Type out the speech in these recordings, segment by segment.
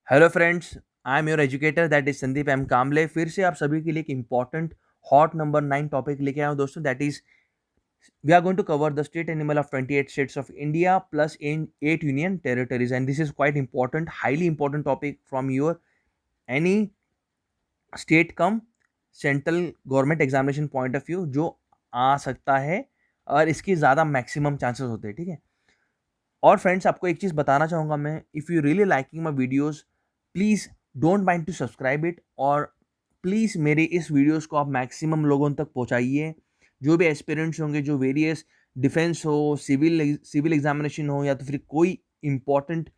Hello friends, I am your educator that is Sandeep M Kamle. फिर से आप सभी के लिए एक इम्पॉर्टेंट हॉट नंबर 9 टॉपिक लेके आया हूँ दोस्तों। That is we are going to cover the state animal of 28 states of India plus in 8 union territories and this is quite important, highly important topic from your any state cum central government examination point of view जो आ सकता है और इसकी ज़्यादा maximum chances होते हैं। ठीक है। और फ्रेंड्स, आपको एक चीज़ बताना चाहूँगा मैं, if you really liking my videos please don't mind to subscribe it, और प्लीज़ मेरे इस वीडियोज़ को आप मैक्सिमम लोगों तक पहुँचाइए। जो भी एस्पिरेंट्स होंगे, जो वेरियस डिफेंस हो, सिविल एग्जामिनेशन हो, या तो फिर कोई इंपॉर्टेंट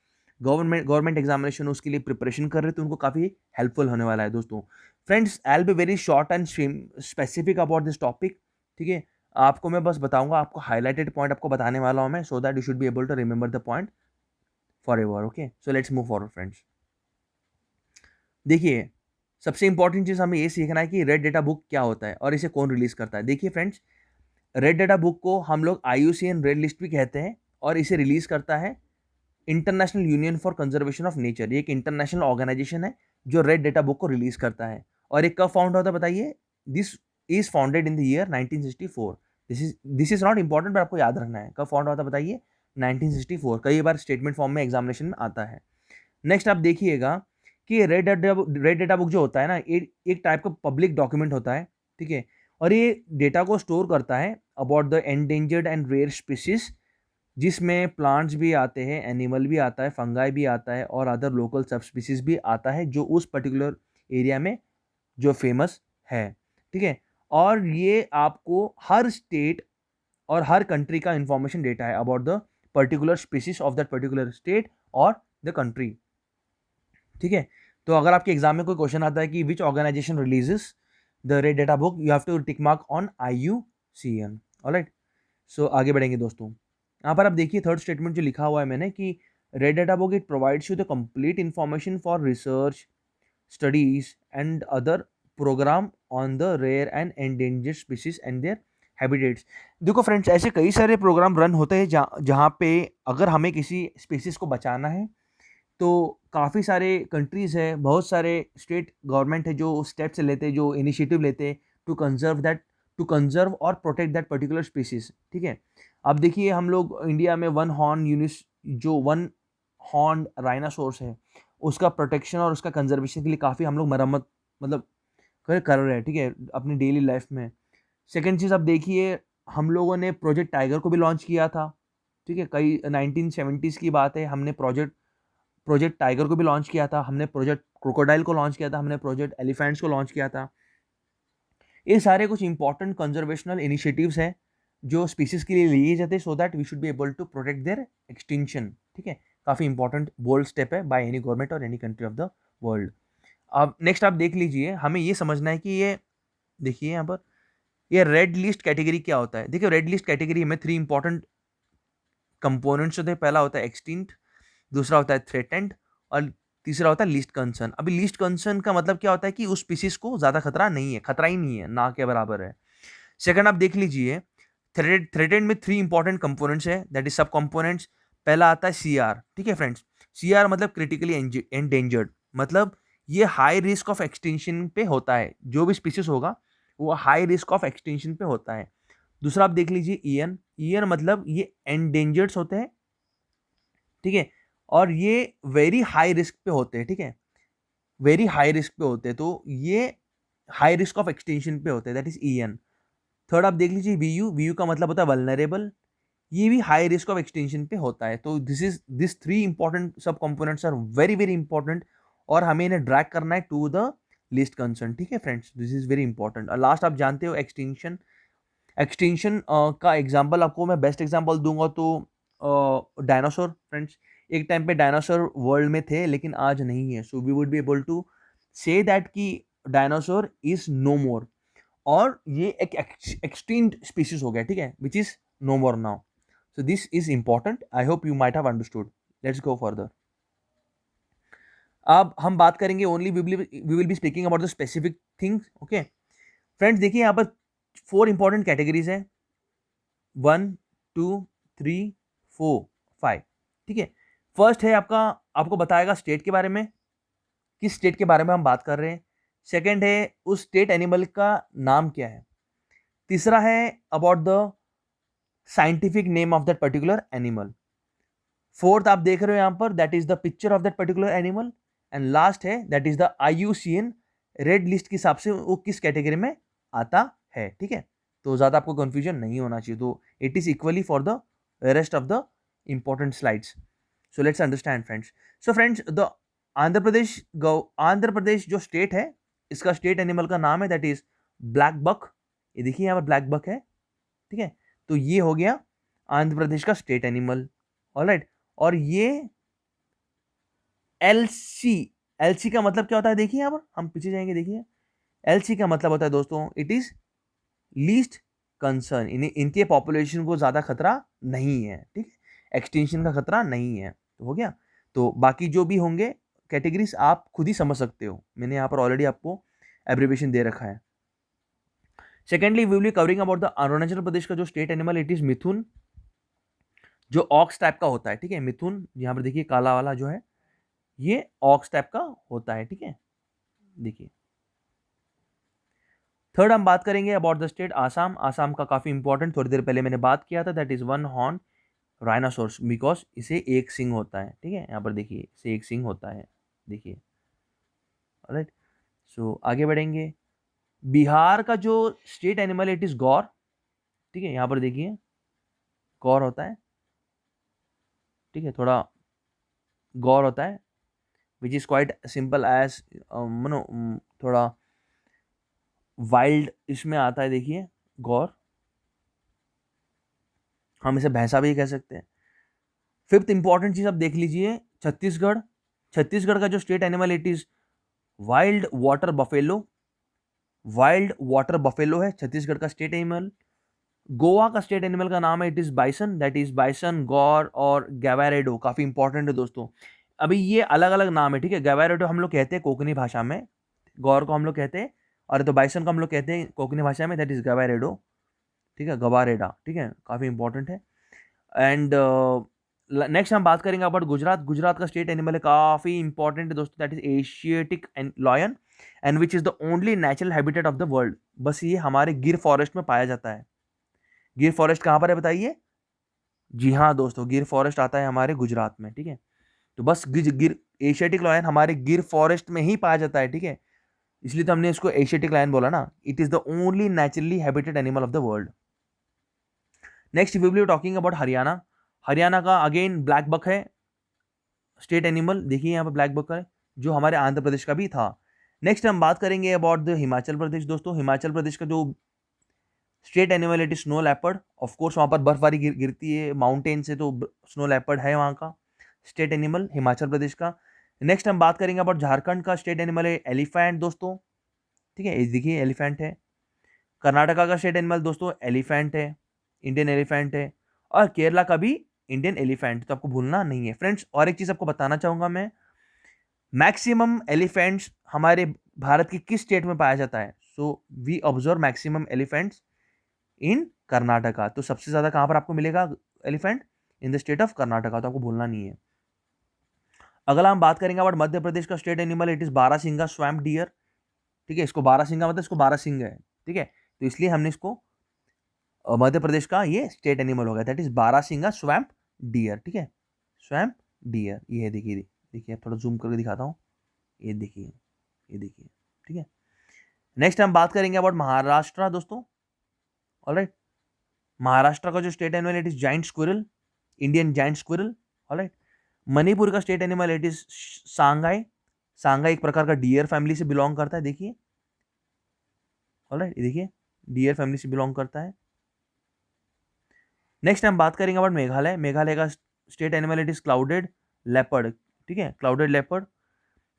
गवर्नमेंट एग्जामिनेशन हो, उसके लिए प्रिपरेशन कर रहे, तो उनको काफ़ी हेल्पफुल होने वाला है दोस्तों। Friends, I will be very short and specific about this topic. ठीक है। आपको मैं बस बताऊंगा, आपको हाईलाइटेड पॉइंट आपको बताने वाला हूं मैं, so that you should be able to remember the point forever. Okay, so let's move forward friends. देखिए, सबसे इंपॉर्टेंट चीज हमें ये सीखना है कि रेड डेटा बुक क्या होता है और इसे कौन रिलीज करता है। देखिए फ्रेंड्स, रेड डेटा बुक को हम लोग IUCN रेड लिस्ट भी कहते हैं, और इसे रिलीज करता है international union for conservation of nature. ये एक इंटरनेशनल ऑर्गेनाइजेशन है जो रेड डेटा बुक को रिलीज करता है। और ये कब फाउंड होता है बताइए? This is founded in the year 1964। This is not important, पर आपको याद रखना है कब फाउंड होता है बताइए? 1964। कई बार स्टेटमेंट फॉर्म में एग्जामिनेशन में आता है। नेक्स्ट आप देखिएगा कि रेड डेटा बुक जो होता है ना, एक टाइप का पब्लिक डॉक्यूमेंट होता है। ठीक है। और ये डेटा को स्टोर करता है about the endangered and rare species, जिसमें प्लांट्स भी आते हैं, एनिमल भी आता है, फंगाई भी आता है, और अदर लोकल सब स्पीसीज भी आता है जो उस पर्टिकुलर एरिया में जो फेमस है। ठीक है। और ये आपको हर स्टेट और हर कंट्री का इंफॉर्मेशन डेटा है about the particular species of that particular state और द कंट्री। ठीक है। तो अगर आपके एग्जाम में कोई क्वेश्चन आता है कि which organisation releases the red data book, you have to tick mark on IUCN। Alright, so आगे बढ़ेंगे दोस्तों। यहाँ पर आप देखिए थर्ड स्टेटमेंट जो लिखा हुआ है मैंने कि red data book it provides you the complete information for research studies and other programme on the rare and endangered species and their habitats. देखो फ्रेंड्स, ऐसे कई सारे प्रोग्राम रन होते हैं जहाँ पे अगर हमें किसी स्पीसीज को बचाना है, तो काफ़ी सारे कंट्रीज़ है, बहुत सारे स्टेट गवर्नमेंट है जो स्टेप्स लेते हैं, जो इनिशिएटिव लेते हैं टू कंजर्व और प्रोटेक्ट दैट पर्टिकुलर स्पीसीज। ठीक है। अब देखिए, हम लोग इंडिया में वन हॉर्न राइनासोर्स है, उसका प्रोटेक्शन और उसका कंजर्वेशन के लिए काफ़ी हम लोग मरम्मत मतलब कर रहे हैं। ठीक है, अपनी डेली लाइफ में। सेकेंड चीज़ आप देखिए, हम लोगों ने प्रोजेक्ट टाइगर को भी लॉन्च किया था। ठीक है, कई 1970s की बात है, हमने प्रोजेक्ट प्रोजेक्ट टाइगर को भी लॉन्च किया था, हमने प्रोजेक्ट क्रोकोडाइल को लॉन्च किया था, हमने प्रोजेक्ट एलिफेंट्स को लॉन्च किया था। ये सारे कुछ इंपॉर्टेंट कंजर्वेशनल इनिशिएटिव्स हैं जो स्पीसीज के लिए लिए जाते हैं, so that we should be able to protect their extinction. ठीक है। काफ़ी इंपॉर्टेंट बोल्ड स्टेप है बाय एनी गवर्नमेंट और any country of the world. अब नेक्स्ट आप देख लीजिए, हमें ये समझना है कि ये देखिए यहाँ पर ये रेड लिस्ट कैटेगरी क्या होता है। देखिए, रेड लिस्ट कैटेगरी में 3 इंपॉर्टेंट कंपोनेंट्स होते हैं। पहला होता है एक्सटिंक्ट, दूसरा होता है थ्रेटेंड, और तीसरा होता है लीस्ट कंसर्न। अभी लीस्ट कंसर्न का मतलब क्या होता है कि उस स्पीसीज को ज्यादा खतरा नहीं है, खतरा ही नहीं है, ना के बराबर है। सेकंड आप देख लीजिए, थ्रेटेंड में 3 इंपॉर्टेंट कंपोनेंट्स है, दैट इज सब कंपोनेंट्स। पहला आता है CR। ठीक है फ्रेंड्स, CR मतलब क्रिटिकली एंडेंजर्ड, मतलब ये हाई रिस्क ऑफ एक्सटिंक्शन पे होता है। जो भी स्पीसीज होगा वो हाई रिस्क ऑफ एक्सटिंक्शन पे होता है। दूसरा आप देख लीजिए EN। EN मतलब ये एंडेंजर्ड होते हैं। ठीक है। और ये वेरी हाई रिस्क पे होते हैं। ठीक है, वेरी हाई रिस्क पे होते हैं, तो ये हाई रिस्क ऑफ एक्सटेंशन पे होते हैं, दैट इज EN। थर्ड आप देख लीजिए VU का मतलब होता है वल्नरेबल, ये भी हाई रिस्क ऑफ एक्सटेंशन पे होता है। तो दिस 3 इंपॉर्टेंट सब components are very very important, और हमें इन्हें ड्रैग करना है टू द लिस्ट कंसर्न। ठीक है friends, this is very important. और लास्ट आप जानते हो एक्सटेंशन। एक्सटेंशन का एग्जांपल आपको मैं बेस्ट एग्जांपल दूंगा तो डायनासोर फ्रेंड्स। एक टाइम पे डायनासोर वर्ल्ड में थे, लेकिन आज नहीं है, so we would be able to say that कि डायनासोर इज नो मोर, और ये एक एक्सटिंक्ट स्पीसीज हो गया। ठीक है, which is no more now. So this is important, I hope you might have understood. Let's go further. अब हम बात करेंगे only we will be speaking about the specific things. Okay friends, देखिए यहाँ पर 4 इंपॉर्टेंट कैटेगरीज है, 1 2 3 4 5। ठीक है। फर्स्ट है आपका, आपको बताएगा स्टेट के बारे में। किस स्टेट के बारे में हम बात कर रहे हैं। सेकंड है उस स्टेट एनिमल का नाम क्या है। तीसरा है about the scientific name of that particular animal. Fourth आप देख रहे हो यहां पर, that is the picture of that particular animal. And last है that is the IUCN red list के हिसाब से वो किस कैटेगरी में आता है। ठीक है, तो ज्यादा आपको कंफ्यूजन नहीं होना चाहिए। तो it is equally for the rest of the important slides. So let's understand friends. So friends, the Andhra Pradesh जो स्टेट है, इसका स्टेट एनिमल का नाम है दैट इज ब्लैक बक। ये देखिए यहाँ पर ब्लैक बक है। ठीक है, तो ये हो गया आंध्र प्रदेश का स्टेट एनिमल। ऑलराइट, और ये एलसी का मतलब क्या होता है, देखिए यहाँ पर हम पीछे जाएंगे। देखिए एलसी का मतलब होता है दोस्तों, इट इज लीस्ट कंसर्न। इनके पॉपुलेशन को ज्यादा खतरा नहीं है। ठीक है, एक्सटेंशन का खतरा नहीं है। तो हो गया। तो बाकी जो भी होंगे कैटेगरीज आप खुद ही समझ सकते हो, मैंने यहाँ पर ऑलरेडी आपको एब्रिविएशन दे रखा है। Secondly we will be covering about the Arunachal Pradesh का जो state animal, it is mithun, जो ऑक्स टाइप का होता है। ठीक है, मिथुन यहाँ पर देखिए काला वाला जो है ये ऑक्स टाइप का होता है। ठीक है, देखिए। थर्ड हम बात करेंगे about the state Assam. Assam का काफी इंपॉर्टेंट, थोड़ी देर पहले मैंने बात किया था, that is one horn rhinoceros, because इसे एक सिंग होता है। ठीक है, यहाँ पर देखिए इसे एक सिंग होता है। देखिए, ऑलराइट। सो आगे बढ़ेंगे। बिहार का जो स्टेट एनिमल इट इज गौर। ठीक है, यहाँ पर देखिए गौर होता है। ठीक है, थोड़ा गौर होता है, which is quite simple as मनो, थोड़ा वाइल्ड इसमें आता है। देखिए गौर, हम इसे भैंसा भी कह सकते हैं। फिफ्थ इंपॉर्टेंट चीज आप देख लीजिए, छत्तीसगढ़। छत्तीसगढ़ का जो state animal it is wild water buffalo. Wild water buffalo है छत्तीसगढ़ का स्टेट एनिमल। गोवा का स्टेट एनिमल का नाम है it is bison, that is bison, gaur और गैवारेडो। काफी इंपॉर्टेंट है दोस्तों। अभी ये अलग अलग नाम है। ठीक है, गैवारेडो हम लोग कहते हैं कोकनी भाषा में, गौर को हम लोग कहते हैं, और तो बाइसन को हम लोग कहते हैं कोकनी भाषा में, दैट इज गैवारेडो। ठीक है, गवारेडा। ठीक है, काफी इंपॉर्टेंट है। एंड नेक्स्ट हम बात करेंगे अबाउट गुजरात। गुजरात का स्टेट एनिमल है काफी इंपॉर्टेंट है दोस्तों, that is Asiatic lion, and which is the only natural habitat of the world. बस ये हमारे गिर फॉरेस्ट में पाया जाता है। गिर फॉरेस्ट कहाँ पर है बताइए? जी हाँ दोस्तों, गिर फॉरेस्ट आता है हमारे गुजरात में। ठीक है, तो बस गिर एशियाटिक लायन हमारे गिर फॉरेस्ट में ही पाया जाता है। ठीक है, इसलिए तो हमने इसको एशियाटिक लायन बोला ना। It is the only naturally habited animal of the world. Next we will be talking about Haryana. Haryana का अगेन ब्लैक बक है स्टेट एनिमल। देखिए यहाँ पर ब्लैक बक है, जो हमारे आंध्र प्रदेश का भी था। नेक्स्ट हम बात करेंगे अबाउट द हिमाचल प्रदेश। दोस्तों हिमाचल प्रदेश का जो state animal it is snow leopard. Of course वहां पर बर्फबारी गिरती है माउंटेन से, तो स्नो लेपर्ड है वहां का स्टेट एनिमल हिमाचल प्रदेश का। नेक्स्ट हम बात करेंगे अबाउट झारखंड का स्टेट एनिमल है एलिफेंट दोस्तों। ठीक है, देखिए एलिफेंट है। कर्नाटका का स्टेट एनिमल दोस्तों एलिफेंट है, इंडियन एलिफेंट है। और केरला का भी इंडियन एलिफेंट, तो आपको भूलना नहीं है फ्रेंड्स। और एक चीज आपको बताना चाहूंगा मैं, मैक्सिमम एलिफेंट्स हमारे भारत की किस स्टेट में पाया जाता है? So we observe maximum elephants in Karnataka. तो सबसे ज्यादा कहां पर आपको मिलेगा elephant? In the state of Karnataka, तो आपको भूलना नहीं है। अगला हम बात करेंगे अबाउट मध्य प्रदेश का state animal it is barasingha swamp dear. ठीक है, इसको बारासिंगा मतलब इसको बारासिंगा है। ठीक है, तो इसलिए हमने इसको मध्य प्रदेश का ये स्टेट एनिमल हो गया, that is barasingha swamp dear. ठीक है, स्वैम्प डियर ये है। देखिए देखिए, थोड़ा जूम करके दिखाता हूँ। ये देखिए, ये देखिए। ठीक है, नेक्स्ट हम बात करेंगे अबाउट महाराष्ट्र दोस्तों। ऑलराइट, महाराष्ट्र का जो state animal it is giant squirrel, Indian giant squirrel. Alright, Manipur का स्टेट एनिमल इट इज सांगाई। सांगाई एक प्रकार का डियर फैमिली से बिलोंग करता है। देखिए, ऑलराइट, देखिए डियर फैमिली से बिलोंग करता है। नेक्स्ट हम बात करेंगे अबाउट मेघालय। मेघालय का state animal it is clouded leopard. ठीक है, क्लाउडेड लेपर्ड।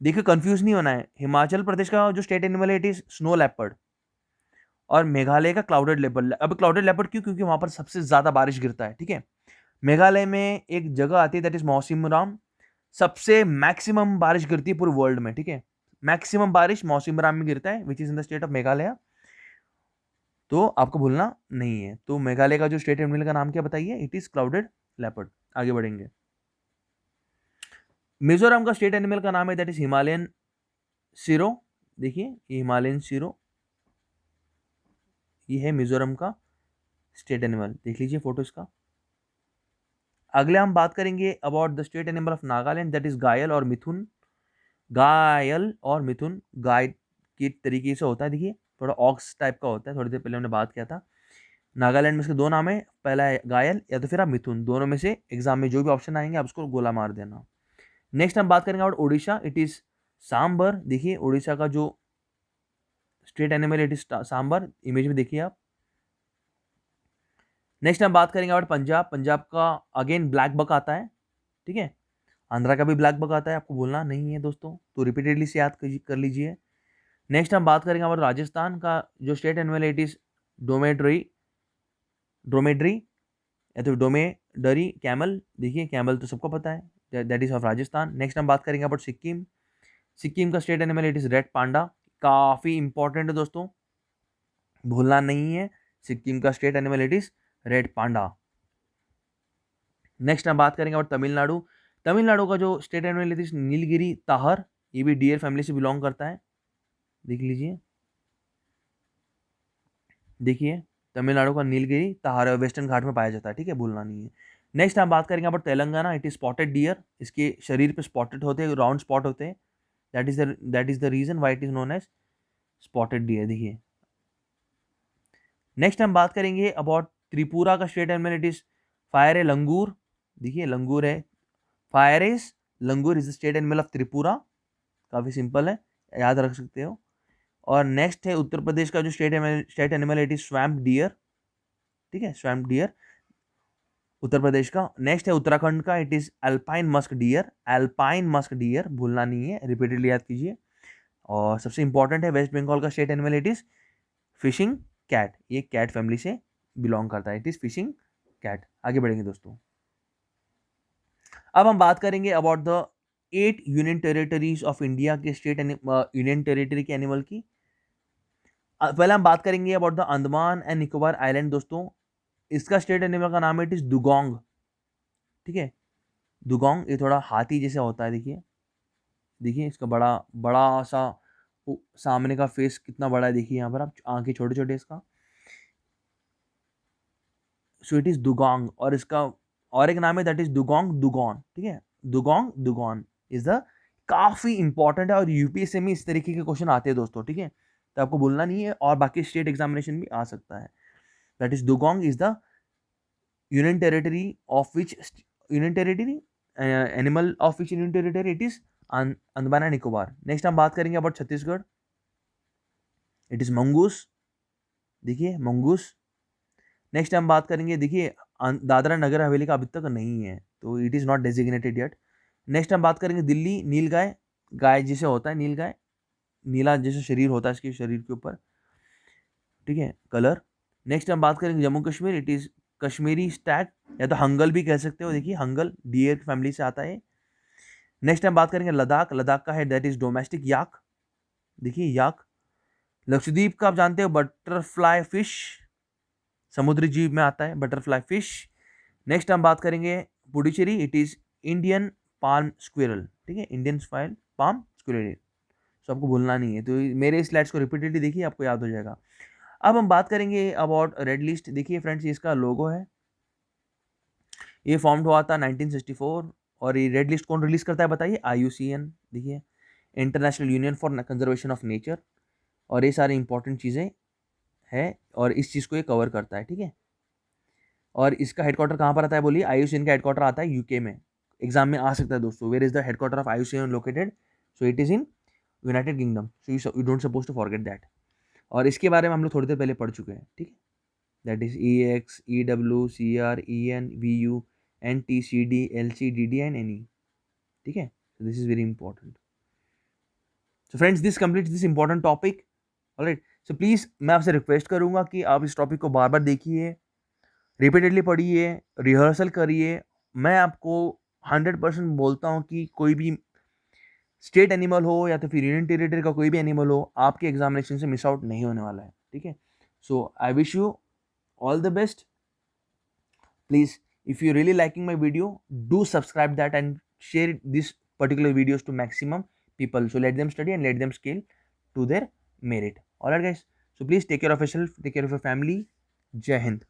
देखिए कंफ्यूज नहीं होना है, हिमाचल प्रदेश का जो स्टेट एनिमल है इट इज स्नो लेपर्ड, और मेघालय का क्लाउडेड लेपर्ड। अब क्लाउडेड लेपर्ड क्यों? क्योंकि वहां पर सबसे ज्यादा बारिश गिरता है। ठीक है, मेघालय में एक जगह आती है दैट इज मौसिमराम, सबसे मैक्सिमम बारिश गिरती है पूरे वर्ल्ड में। ठीक है, मैक्सिमम बारिश मौसिमराम में गिरता है which is in the state of Meghalaya. तो आपको भूलना नहीं है। तो मेघालय का जो स्टेट एनिमल का नाम क्या बताइए? It is clouded leopard. आगे बढ़ेंगे। मिजोरम का स्टेट एनिमल का नाम है दैट इज हिमालयन सिरो, देखिए ये हिमालयन सिरो, ये है मिजोरम का स्टेट एनिमल, देख लीजिए फोटो इसका। अगले हम बात करेंगे about the state animal of Nagaland, that is घायल और मिथुन। घायल और मिथुन गाय की तरीके से होता है, देखिए थोड़ा ऑक्स टाइप का होता है, थोड़ी देर पहले हमने बात किया था। नागालैंड में इसके दो नाम है, पहला है घायल या तो फिर आप मिथुन, दोनों में से एग्जाम में जो भी ऑप्शन आएंगे आप उसको गोला मार देना। नेक्स्ट हम बात करेंगे about Odisha, it is sambar, देखिए उड़ीसा का जो state animal it is sambar, image में देखिए आप। नेक्स्ट हम बात करेंगे अबाउट पंजाब, पंजाब का अगेन ब्लैक बक आता है, ठीक है। आंध्रा का भी ब्लैक बक आता है, आपको बोलना नहीं है दोस्तों, तो रिपीटेडली से याद कर लीजिए। नेक्स्ट हम बात करेंगे अबाउट राजस्थान का जो स्टेट एनिमल इट इज डोमेड्री, ड्रोमेड्री या तो डोमेडरी कैमल, देखिए कैमल तो सबको पता है, that is of Rajasthan. Next हम बात करेंगे अबाउट सिक्किम, सिक्किम का state animal it is red panda, काफ़ी इंपॉर्टेंट है दोस्तों, भूलना नहीं है, सिक्किम का state animal it is red panda. Next हम बात करेंगे अबाउट तमिलनाडु, तमिलनाडु का जो state animal it is Nilgiri tahr, ये भी डियर फैमिली से बिलोंग करता है, देख लीजिए, देखिए तमिलनाडु का नीलगिरी ताहर वेस्टर्न घाट में पाया जाता है, ठीक है, भूलना नहीं है। नेक्स्ट हम बात करेंगे about Telangana, it is spotted deer, इसके शरीर पे स्पॉटेड होते हैं, राउंड स्पॉट होते हैं, that is the reason why it is known as spotted deer, देखिए। नेक्स्ट हम बात करेंगे अबाउट त्रिपुरा का state animal it is fire a langur, देखिए लंगूर है, fire is langur is the state animal of Tripura, काफ़ी सिंपल है, याद रख सकते हो। और नेक्स्ट है उत्तर प्रदेश का जो state animal it is swamp dear, ठीक है, स्वैम्प डियर उत्तर प्रदेश का। नेक्स्ट है उत्तराखंड का, it is alpine musk deer, alpine musk deer भूलना नहीं है, रिपीटेडली याद कीजिए। और सबसे इंपॉर्टेंट है वेस्ट बंगाल का state animal it is fishing cat, ये कैट फैमिली से बिलोंग करता है, इट इज फिशिंग कैट। आगे बढ़ेंगे दोस्तों, अब हम बात करेंगे about the 8 union territories of India के स्टेट यूनियन टेरिटरी के एनिमल की। पहले हम बात करेंगे about the Andaman and Nicobar island दोस्तों, इसका स्टेट एनिमल का नाम है इट इज दुगोंग, ठीक है, दुगोंग, ये थोड़ा हाथी जैसे होता है, देखिए देखिए इसका बड़ा बड़ा सा सामने का फेस कितना बड़ा है, देखिए यहाँ पर आप, आंखें छोटे छोटे इसका, सो इट इज दुगोंग। और इसका और एक नाम है दैट इज दुगोंग दुगोन, ठीक है, दुगोंग दुगोन इज द, काफी इंपॉर्टेंट है और यूपीएससी में इस तरीके के क्वेश्चन आते हैं दोस्तों, ठीक है, तो आपको बोलना नहीं है, और बाकी स्टेट एग्जामिनेशन भी आ सकता है। That is dugong is the union territory of which, union territory animal of which union territory it is Andaman and Nicobar. Next हम बात करेंगे about Chhattisgarh, it is mongoose, देखिए मंगूस। नेक्स्ट हम बात करेंगे, देखिए दादरा नगर हवेली का अभी तक नहीं है, तो it is not designated yet. Next हम बात करेंगे दिल्ली नील गाय, गाय जैसे होता है नील गाय, नीला जैसे शरीर होता है इसके शरीर के ऊपर, ठीक है, कलर। नेक्स्ट हम बात करेंगे Jammu Kashmir, it is Kashmiri Stag या तो हंगल भी कह सकते हो, देखिए हंगल डियर की फैमिली से आता है। नेक्स्ट हम बात करेंगे लद्दाख, लद्दाख का है दैट इज डोमेस्टिक याक, देखिए याक। लक्षद्वीप का आप जानते हो बटरफ्लाई फिश, समुद्री जीव में आता है बटरफ्लाई फिश। नेक्स्ट हम बात करेंगे Puducherry, it is Indian palm squirrel, ठीक है, इंडियन स्पाइल पाल्म स्क्विरल, सो आपको भूलना नहीं है, तो मेरे स्लाइड्स को रिपीटेडली देखिए आपको याद हो जाएगा। अब हम बात करेंगे अबाउट रेड लिस्ट, देखिए फ्रेंड्स ये इसका लोगो है, ये फॉर्म हुआ था 1964, और ये रेड लिस्ट कौन रिलीज करता है बताइए, IUCN, देखिए international union for conservation of nature, और ये सारी इंपॉर्टेंट चीज़ें हैं और इस चीज़ को ये कवर करता है, ठीक है। और इसका हेडक्वार्टर कहाँ पर आता है बोलिए, IUCN का हेडक्वार्टर आता है यूके में, एग्जाम में आ सकता है दोस्तों, where is the headquarter of IUCN located, so it is in United Kingdom, so you don't suppose to forget that. और इसके बारे में हम लोग थोड़ी देर पहले पढ़ चुके हैं, ठीक है, that is EXEWCRENVU NTCD LCDD and NE, ठीक है, so this is very important. So friends, this completes this important topic. Alright, so please मैं आपसे रिक्वेस्ट करूंगा कि आप इस टॉपिक को बार बार देखिए, रिपीटेडली पढ़िए, रिहर्सल करिए। मैं आपको 100% बोलता हूँ कि कोई भी स्टेट एनिमल हो या तो फिर यूनियन टेरिटरी का कोई भी एनिमल हो, आपके एग्जामिनेशन से मिस आउट नहीं होने वाला है, ठीक है। So I wish you all the best. Please, if you're really liking my video, do subscribe that and share this particular videos to maximum people. So let them study and let them scale to their merit. All right, guys. So please take care of yourself, take care of your family. Jai Hind.